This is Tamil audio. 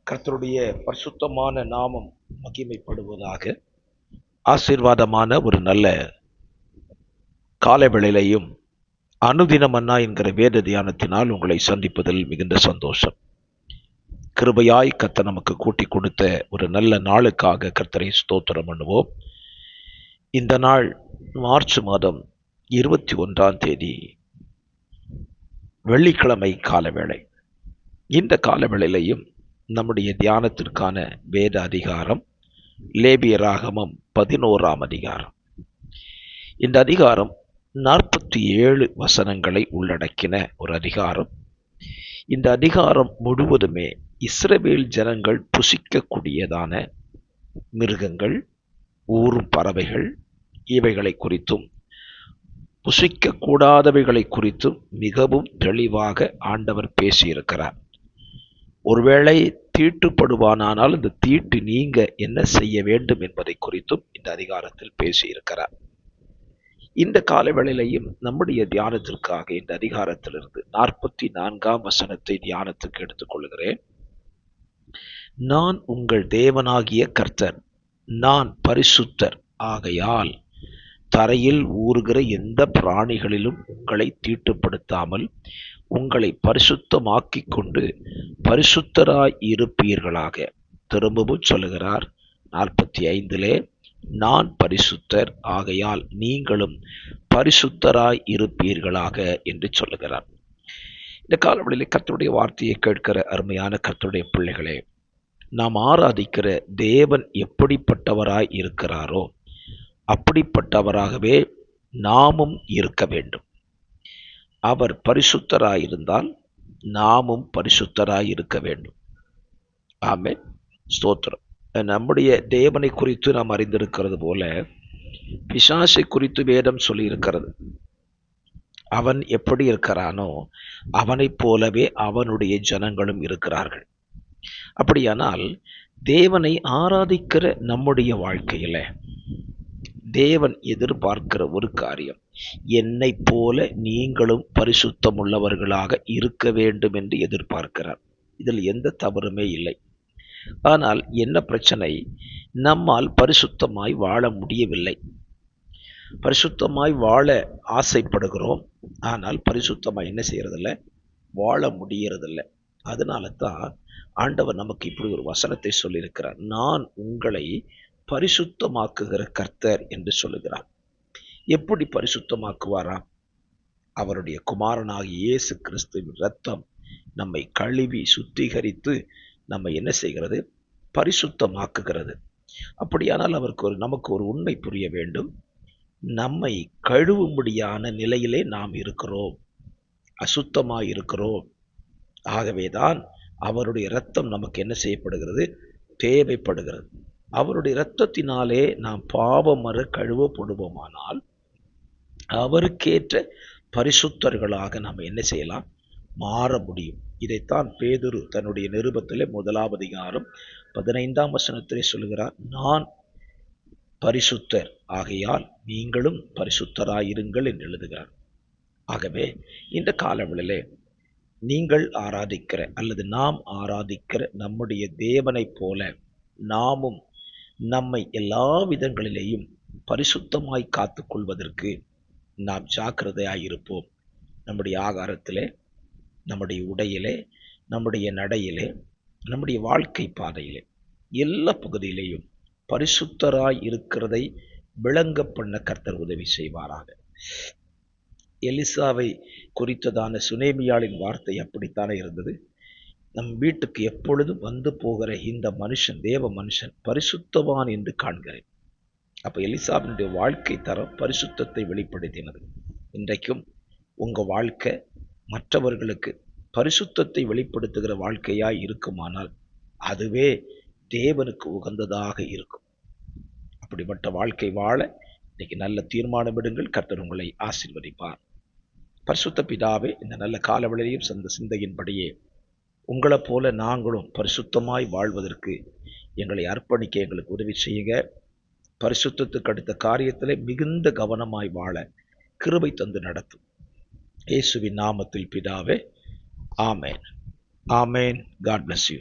கர்த்தருடைய பரிசுத்தமான நாமம் மகிமைப்படுவதாக. ஆசீர்வாதமான ஒரு நல்ல காலவேளையிலையும் அனுதினம் மன்னா என்கிற வேத தியானத்தினால் உங்களை சந்திப்பதில் மிகுந்த சந்தோஷம். கிருபையாய் கர்த்தர் நமக்கு கூட்டி கொடுத்த ஒரு நல்ல நாளுக்காக கர்த்தரை ஸ்தோத்திரம் பண்ணுவோம். இந்த நாள் மார்ச் மாதம் 21 வெள்ளிக்கிழமை காலவேளை. இந்த காலவேளையிலையும் நம்முடைய தியானத்திற்கான வேத அதிகாரம் லேவியராகமம் 11ஆம் அதிகாரம். இந்த அதிகாரம் 47 வசனங்களை உள்ளடக்கின ஒரு அதிகாரம். இந்த அதிகாரம் முழுவதுமே இஸ்ரவேல் ஜனங்கள் புசிக்கக்கூடியதான மிருகங்கள், ஊரும் பறவைகள், இவைகளை குறித்தும் புசிக்கக்கூடாதவைகளை குறித்தும் மிகவும் தெளிவாக ஆண்டவர் பேசியிருக்கிறார். ஒருவேளை தீட்டுப்படுவானால் இந்த தீட்டு நீங்க என்ன செய்ய வேண்டும் என்பதை குறித்தும் இந்த அதிகாரத்தில் பேசியிருக்கிறார். இந்த காலவேளையிலையும் நம்முடைய தியானத்திற்காக இந்த அதிகாரத்திலிருந்து 44ஆம் வசனத்தை தியானத்துக்கு எடுத்துக்கொள்கிறேன். நான் உங்கள் தேவனாகிய கர்த்தர், நான் பரிசுத்தர் ஆகையால் தரையில் ஊறுகிற எந்த பிராணிகளிலும் உங்களை தீட்டுப்படுத்தாமல் உங்களை பரிசுத்தமாக்கிக் கொண்டு பரிசுத்தராய் இருப்பீர்களாக. திரும்பவும் சொல்லுகிறார் 45, நான் பரிசுத்தர் ஆகையால் நீங்களும் பரிசுத்தராய் இருப்பீர்களாக என்று சொல்லுகிறார். இந்த காலவெளியில் கர்த்தருடைய வார்த்தையை கேட்கிற அருமையான கர்த்தருடைய பிள்ளைகளே, நாம் ஆராதிக்கிற தேவன் எப்படிப்பட்டவராய் இருக்கிறாரோ அப்படிப்பட்டவராகவே நாமும் இருக்க வேண்டும். அவர் பரிசுத்தராயிருந்தால் நாமும் பரிசுத்தராய் இருக்க வேண்டும். ஆமென், ஸ்தோத்திரம். நம்முடைய தேவனை குறித்து நாம் அறிந்திருக்கிறது போல பிசாசை குறித்து வேதம் சொல்லி இருக்கிறது. அவன் எப்படி இருக்கிறானோ அவனைப் போலவே அவனுடைய ஜனங்களும் இருக்கிறார்கள். அப்படியானால் தேவனை ஆராதிக்கிற நம்முடைய வாழ்க்கையில தேவன் எதிர்பார்க்கிற ஒரு காரியம், என்னை போல நீங்களும் பரிசுத்தம் உள்ளவர்களாக இருக்க வேண்டும் என்று எதிர்பார்க்கிறார். இதில் எந்த தவறுமே இல்லை. ஆனால் என்ன பிரச்சனை, நம்மால் பரிசுத்தமாய் வாழ முடியவில்லை. பரிசுத்தமாய் வாழ ஆசைப்படுகிறோம், ஆனால் பரிசுத்தமாய் என்ன செய்யறதில்ல, வாழ முடியறதில்லை. அதனால தான் ஆண்டவர் நமக்கு இப்படி ஒரு வசனத்தை சொல்லியிருக்கிறார். நான் உங்களை பரிசுத்தமாக்குகிற கர்த்தர் என்று சொல்லுகிறார். எப்படி பரிசுத்தமாக்குவாராம்? அவருடைய குமாரனாகிய இயேசு கிறிஸ்துவின் இரத்தம் நம்மை கழுவி சுத்திகரித்து நம்மை என்ன செய்கிறது, பரிசுத்தமாக்குகிறது. அப்படியானால் நமக்கு ஒரு உண்மை புரிய வேண்டும். நம்மை கழுவும்படியான நிலையிலே நாம் இருக்கிறோம், அசுத்தமாய் இருக்கிறோம். ஆகவேதான் அவருடைய இரத்தம் நமக்கு என்ன செய்யப்படுகிறது, தேவைப்படுகிறது. அவருடைய இரத்தத்தினாலே நாம் பாவமற கழுவப்படுவோமானால் அவருக்கேற்ற பரிசுத்தர்களாக நாம் என்ன செய்யலாம், மாற முடியும். இதைத்தான் பேதுரு தன்னுடைய நிருபத்திலே 1ஆம் அதிகாரம் 15ஆம் வசனத்திலே சொல்லுகிறார். நான் பரிசுத்தர் ஆகையால் நீங்களும் பரிசுத்தராயிருங்கள் என்று எழுதுகிறார். ஆகவே இந்த காலவெளியிலே நீங்கள் ஆராதிக்கிற அல்லது நாம் ஆராதிக்கிற நம்முடைய தேவனைப் போல நாமும் நம்மை எல்லா விதங்களிலேயும் பரிசுத்தமாய் காத்து கொள்வதற்கு நாம் ஜாக்கிரதையாயிருப்போம். நம்முடைய ஆகாரத்திலே, நம்முடைய உடையிலே, நம்முடைய நடையிலே, நம்முடைய வாழ்க்கை பாதையிலே, எல்லா பகுதியிலேயும் பரிசுத்தராய் இருக்கிறதை விளங்க பண்ண கர்த்தர் உதவி செய்வாராக. எலிசாவை குறித்ததான சுனேமியாளின் வார்த்தை அப்படித்தானே இருந்தது. நம் வீட்டுக்கு எப்பொழுதும் வந்து போகிற இந்த மனுஷன், தேவ மனுஷன் பரிசுத்தவான் என்று காண்கிறேன். அப்போ எலிசாவினுடைய வாழ்க்கை தரம் பரிசுத்தத்தை வெளிப்படுத்தினது. இன்றைக்கும் உங்கள் வாழ்க்கை மற்றவர்களுக்கு பரிசுத்தத்தை வெளிப்படுத்துகிற வாழ்க்கையாய் இருக்குமானால் அதுவே தேவனுக்கு உகந்ததாக இருக்கும். அப்படிப்பட்ட வாழ்க்கை வாழ இன்னைக்கு நல்ல தீர்மானம் எடுங்கள். கர்த்தர் உங்களை ஆசீர்வதிப்பார். பரிசுத்த பிதாவே, இந்த நல்ல காலவெளியிலும் அந்த சிந்தையின்படியே உங்களைப் போல நாங்களும் பரிசுத்தமாய் வாழ்வதற்கு எங்களை அர்ப்பணிக்க எங்களுக்கு உதவி செய்யுங்க. பரிசுத்தத்துக்கு அடுத்த காரியத்திலே மிகுந்த கவனமாய் வாழ கிருபை தந்து நடத்தும். இயேசுவின் நாமத்தில் பிதாவே, ஆமேன். ஆமேன். God bless you.